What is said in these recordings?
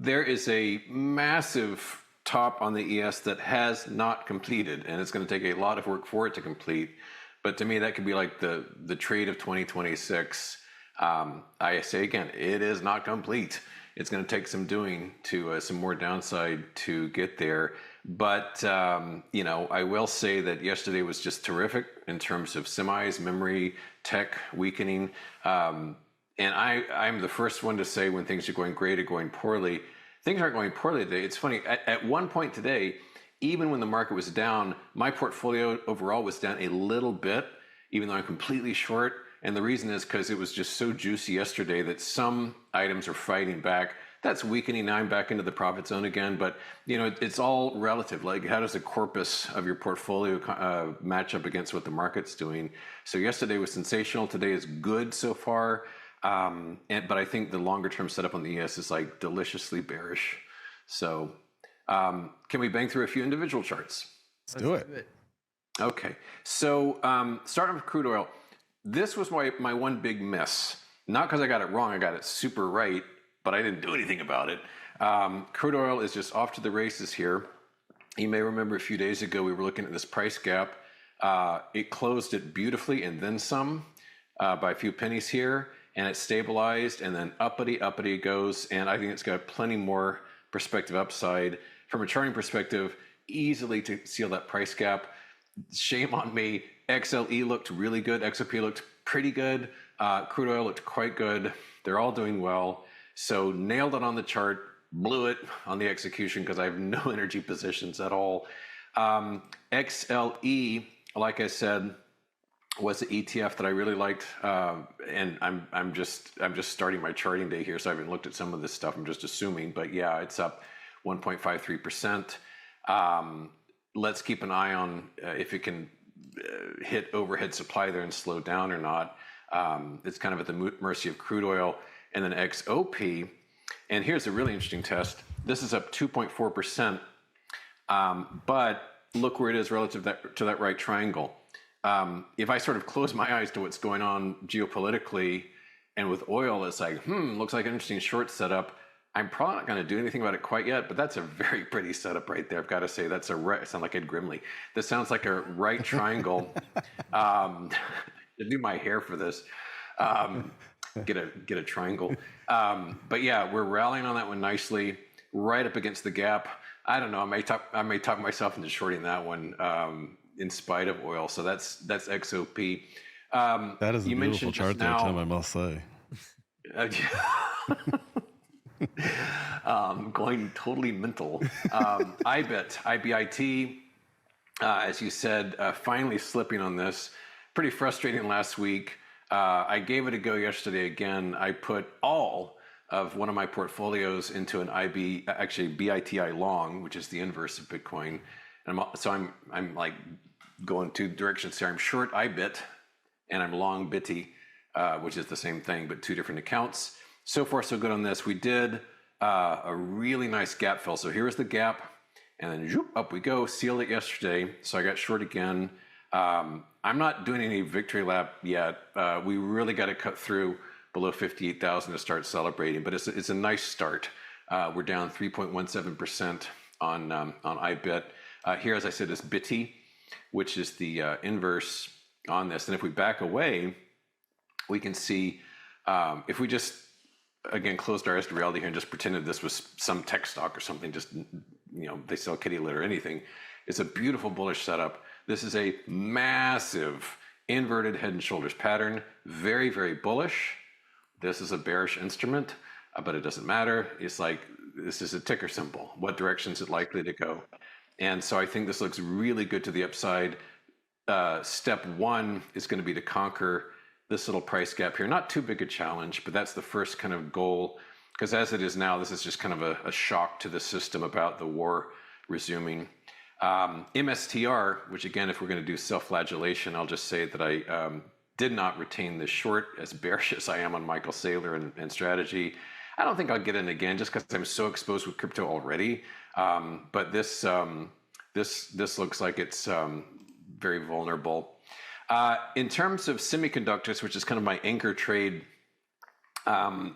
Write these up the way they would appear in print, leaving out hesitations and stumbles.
there is a massive top on the ES that has not completed, and it's going to take a lot of work for it to complete. But to me, that could be like the trade of 2026. I say again, it is not complete. It's going to take some doing to some more downside to get there. But I will say that yesterday was just terrific in terms of semis, memory, tech weakening. And I'm the first one to say when things are going great or going poorly. Things aren't going poorly today. It's funny. At one point today, even when the market was down, my portfolio overall was down a little bit, even though I'm completely short. And the reason is because it was just so juicy yesterday that some items are fighting back. That's weakening. Now I'm back into the profit zone again. But, it's all relative. Like, how does the corpus of your portfolio match up against what the market's doing? So yesterday was sensational. Today is good so far. But I think the longer term setup on the ES is like deliciously bearish. So can we bang through a few individual charts? Let's do it. Okay. So starting with crude oil, this was my one big miss. Not because I got it wrong, I got it super right, but I didn't do anything about it. Crude oil is just off to the races here. You may remember a few days ago we were looking at this price gap. It closed it beautifully and then some by a few pennies here, and it stabilized, and then uppity it goes, and I think it's got plenty more perspective upside. From a charting perspective, easily to seal that price gap. Shame on me. XLE looked really good. XOP looked pretty good. Crude oil looked quite good. They're all doing well. So nailed it on the chart, blew it on the execution because I have no energy positions at all. XLE, like I said, was the ETF that I really liked, and I'm just starting my charting day here, so I haven't looked at some of this stuff. I'm just assuming, but yeah, it's up 1.53%. Let's keep an eye on if it can hit overhead supply there and slow down or not. It's kind of at the mercy of crude oil. And then XOP, and here's a really interesting test. This is up 2.4%, but look where it is relative to that right triangle. If I sort of close my eyes to what's going on geopolitically and with oil, it's like, looks like an interesting short setup. I'm probably not going to do anything about it quite yet, but that's a very pretty setup right there. I've got to say, that's a right. I sound like Ed Grimley. This sounds like a right triangle. To do my hair for this, get a triangle. But yeah, we're rallying on that one nicely, right up against the gap. I don't know. I may talk myself into shorting that one in spite of oil. So that's XOP. That is a beautiful chart there, Tim, I must say. Going totally mental. IBIT, as you said, finally slipping on this. Pretty frustrating last week. I gave it a go yesterday again. I put all of one of my portfolios into an BITI long, which is the inverse of Bitcoin. And I'm like going two directions here. I'm short IBIT and I'm long BITI, which is the same thing, but two different accounts. So far, so good on this. We did a really nice gap fill. So here's the gap, and then zoop, up we go. Sealed it yesterday, so I got short again. I'm not doing any victory lap yet. We really got to cut through below 58,000 to start celebrating, but it's a nice start. We're down 3.17% on IBIT. Here, as I said, is BITI, which is the inverse on this. And if we back away, we can see if we just again closed our eyes to reality here and just pretended this was some tech stock or something, just they sell kitty litter or anything. It's a beautiful bullish setup. This is a massive inverted head and shoulders pattern, very, very bullish. This is a bearish instrument, but it doesn't matter. It's like, this is a ticker symbol. What direction is it likely to go? And so I think this looks really good to the upside. Step one is going to be to conquer this little price gap here. Not too big a challenge, but that's the first kind of goal. Because as it is now, this is just kind of a shock to the system about the war resuming. MSTR, which again, if we're going to do self-flagellation, I'll just say that I did not retain this short, as bearish as I am on Michael Saylor and strategy. I don't think I'll get in again just because I'm so exposed with crypto already. But this looks like it's very vulnerable. In terms of semiconductors, which is kind of my anchor trade,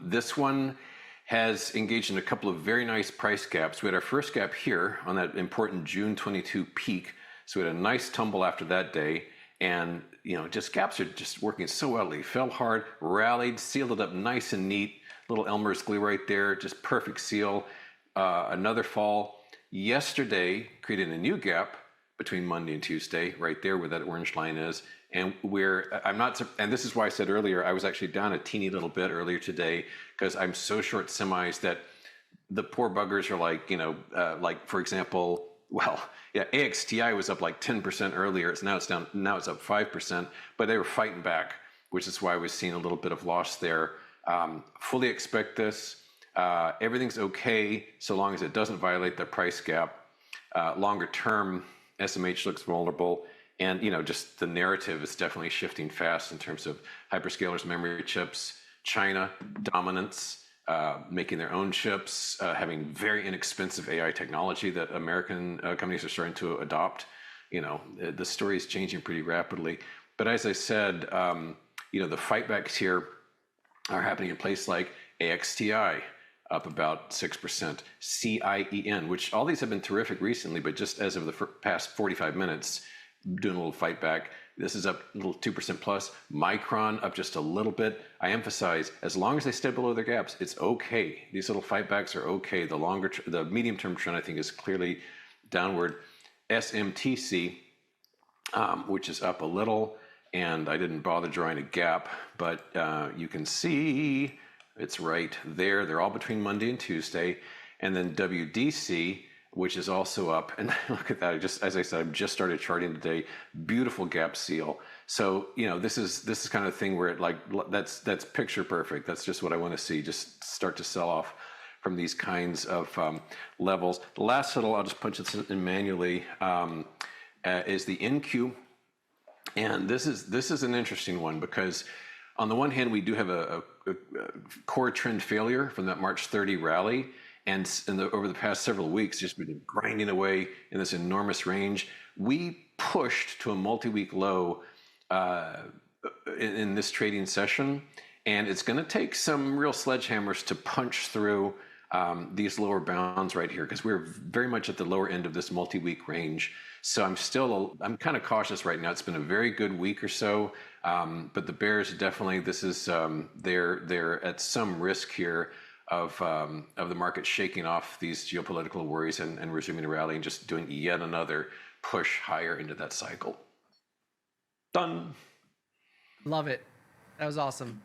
this one has engaged in a couple of very nice price gaps. We had our first gap here on that important June 22 peak. So we had a nice tumble after that day. And, just gaps are just working so well. They fell hard, rallied, sealed it up nice and neat. Little Elmer's glue right there, just perfect seal. Another fall. Yesterday created a new gap between Monday and Tuesday, right there where that orange line is. And and this is why I said earlier, I was actually down a teeny little bit earlier today because I'm so short semis that the poor buggers are like, for example, AXTI was up like 10% earlier. Now it's down, now it's up 5%, but they were fighting back, which is why I was seeing a little bit of loss there. Fully expect this. Everything's okay so long as it doesn't violate the price gap. Longer term, SMH looks vulnerable. And, just the narrative is definitely shifting fast in terms of hyperscalers, memory chips, China dominance, making their own chips, having very inexpensive AI technology that American companies are starting to adopt. The story is changing pretty rapidly. But as I said, the fightbacks here are happening in places like AXTI, up about 6%, CIEN, which all these have been terrific recently, but just as of the past 45 minutes, doing a little fight back. This is up a little 2% plus. Micron up just a little bit. I emphasize, as long as they stay below their gaps, it's okay. These little fight backs are okay. The medium-term trend, I think, is clearly downward. SMTC, which is up a little, and I didn't bother drawing a gap, but you can see it's right there. They're all between Monday and Tuesday. And then WDC, which is also up. And look at that. As I said, I've just started charting today. Beautiful gap seal. So, this is kind of thing where that's picture perfect. That's just what I want to see. Just start to sell off from these kinds of levels. The last little, I'll just punch this in manually, is the NQ. And this is an interesting one because on the one hand, we do have a core trend failure from that March 30 rally. And over the past several weeks, just been grinding away in this enormous range. We pushed to a multi-week low in this trading session, and it's going to take some real sledgehammers to punch through these lower bounds right here, because we're very much at the lower end of this multi-week range. So I'm kind of cautious right now. It's been a very good week or so, but the bears definitely, they're at some risk here of the market shaking off these geopolitical worries and resuming a rally and just doing yet another push higher into that cycle. Done. Love it. That was awesome.